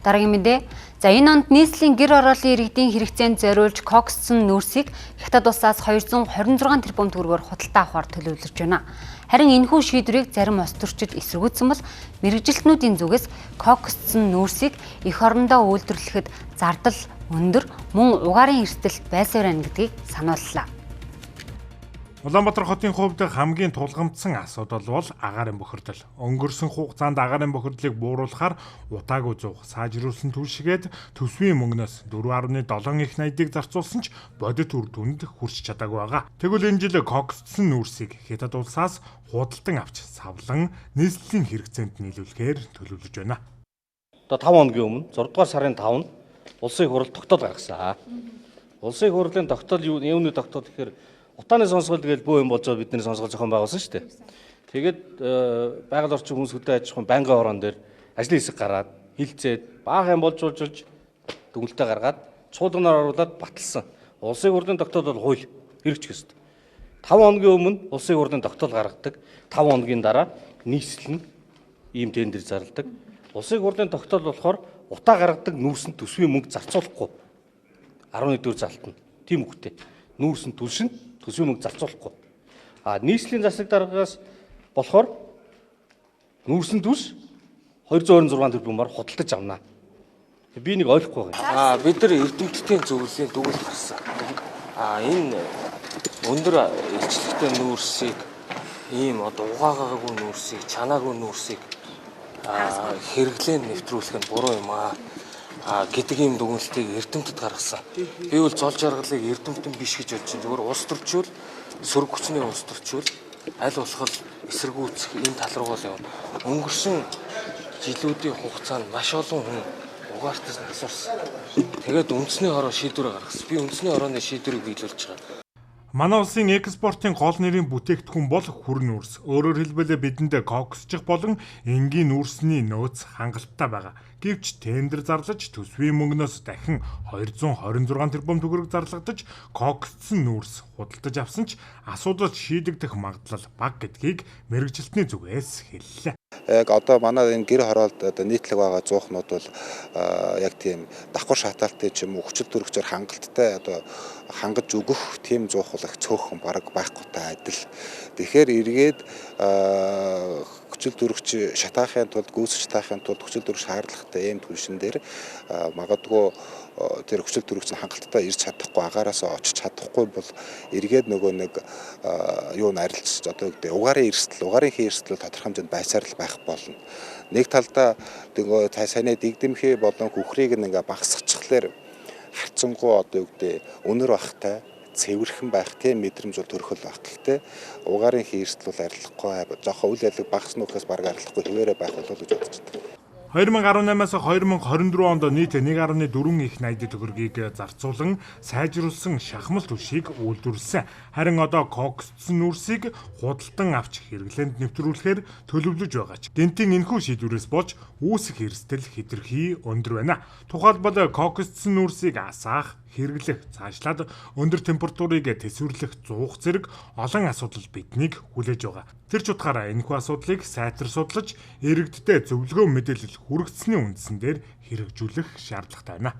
Дараагийн мэдээ. За энэ онд нийслэлийн гэр ороолын иргэдийн хэрэгцээнд зориулж кокссон нүүрсийг хятад улсаас 226 тэрбум төгрөгөөр худалдаа авахар төлөвлөж байна. Харин энэхүү шийдвэрийг зарим улс төрчид эсэргүүцсэн бол мэргэжилтнүүдийн зүгээс кокссон нүүрсийг эх орондоо үйлдвэрлэхэд зардал өндөр, мөн угаарын эрсдэл байсаар байна гэдгийг санууллаа. Улаанбаатар хотын хувьд хамгийн тулгамдсан асуудал бол агаарын бохирдол. Өнгөрсөн хугацаанд агаарын бохирдлыг бууруулахаар утаагүй зуух, сайжруулсан түлшгээд төсвийн мөнгнөөс 4.7 их найдыг зарцуулсан ч бодит үр дүнд хүрч чадаагүй байгаа. Тэгвэл энэ жил кокссон нүүрсийг хятад улсаас худалдан авч савлан нийслэлийн хэрэгцээнд нийлүүлэхээр төлөвлөж байна. Одоо 5 хоногийн өмнө 6 дугаар сарын 5-нд улсын хурал тогтоол гаргасан. Улсын хурлын тогтоол юуны тогтоол гэхээр утааны сонсгол тэгэл бөө юм болж байгаа бидний сонсгол зохион байгуулсан шүү дээ. Тэгээд байгаль орчин хүнс хөдөө аж ахуйн байнгын орон дээр ажлын хэсэг гараад хилцээд баах юм болж дүгнэлтээ гаргаад чуулганаар оруулаад баталсан. Улсын хурлын тогтоол бол хууль хэрэгжих ёстой. 5 хоногийн өмнө улсын хурлын тогтоол гаргадаг. 5 хоногийн дараа нийслэл нь ийм тендер зарладаг. Улсын хурлын тогтоол болохоор утаа гаргадаг нүүрсэнд төсвийн мөнгө зарцуулахгүй 11-р залтна. Тийм үгтэй. Нүүрсэнд түлшин төсвийн мөнгө зарцуулахгүй. Нийслэлийн засаг даргаас болохоор нүүрсэн түлш 226 тэрбумаар худалдаж авнаа. Би нэг ойлгохгүй байна. Бид нар эрдэмтдийн зөвлөлийн дүгэл гарсан. Энэ өндөр илчлэгтэй нүүрсийг ийм одоо угаагаагүй нүүрсийг, чанаагүй нүүрсийг хэрэглэн нэвтрүүлэх нь буруу юм гэдэг ийм дүгнэлтийг эрдэмтэд гаргасан. Би бол зол жаргалыг эрдэмтэн биш гэж бодож байна. Зүгээр улс төрчүүл, сөрөг хүчний улс төрчүүл аль болох эсэргүүцэх энэ тал руу л явна. Өнгөрсөн жилүүдийн хугацаанд маш олон хүн угаартаас асуурсан. Тэгээд үндэсний хороо шийдвэр гаргасан. Би үндэсний хорооны шийдвэрийг биелүүлж байгаа. Манай улсын экспортын гол нэрийн бүтээгдэхүүн бол хүр нүүрс. Өөрөөр хэлбэл бидэнд коксчих болон энгийн нүүрсний нөөц хангалттай байгаа. Гэвч тендер зарлаж төсвийн мөнгнөөс дахин 226 тэрбум төгрөг зарлагдаж кокссон нүүрс худалдаж авсан ч асуудал шийдэгдэх магадлал бага гэдгийг мэргэжилтний зүгээс хэллээ. Яг одоо манай энэ гэр хороолд одоо нийтлэг байгаа зуухнууд бол яг тийм давхар шатаалтын ч юм уу хүчил төрөгчөөр хангалттай одоо хангаж өгөх тийм зуух бол их цөөхөн бараг байхгүйтэй адил. Тэгэхээр эргээд хүчил төрөгч шатаахын тулд гүйцэж таахын тулд хүчил төрөгч шаардлагатай ийм түлшин дээр магадгүй тэр хүчил төрөгч нь хангалттай ирж чадахгүй агаараас очиж чадахгүй бол эргээд нөгөө нэг юу нарилж одоо гэдэг угаарын хий эрсдэл тодорхой хэмжээнд байсаар л байх болно. Нэг талдаа нөгөө саяны дэгдэмхий болон хөхрийг ингээ багасгачихлаар харцангуй одоо юу гэдэг өнөр бахтай цэвэрхэн байх тийм мэдрэмж бол төрөхөл байх. Гэхдээ угаарын хий эрсдэл бол арилахгүй жоохон үйл ажиллагаа багасны учраас баг арилахгүй хэвээрээ байх болов гэж бодож байна. 2018-аас 2024 онд нийт 1.4 их найдын төгрөгийг зарцуулан сайжруулсан шахмал түлшийг үйлдвэрлэсэн. Харин одоо кокссон нүүрсийг худалдан авч хэрэглээнд нэвтрүүлэхээр төлөвлөж байгаа ч гэнтийн энэхүү шийдвэрээс болж үүсэх эрсдэл хэтэрхий өндөр байна. Тухайлбал кокссон нүүрсийг асаах, хэрэглэх, цаашлаад өндөр температурыг тэсвэрлэх зуух зэрэг олон асуудал биднийг хүлээж байгаа. Тэр ч утгаараа энэхүү асуудлыг сайтар судлаж, иргэддээ зөвлөгөө мэдээлэл хүргэсний үндсэн дээр хэрэгжүүлэх шаардлагатай байна.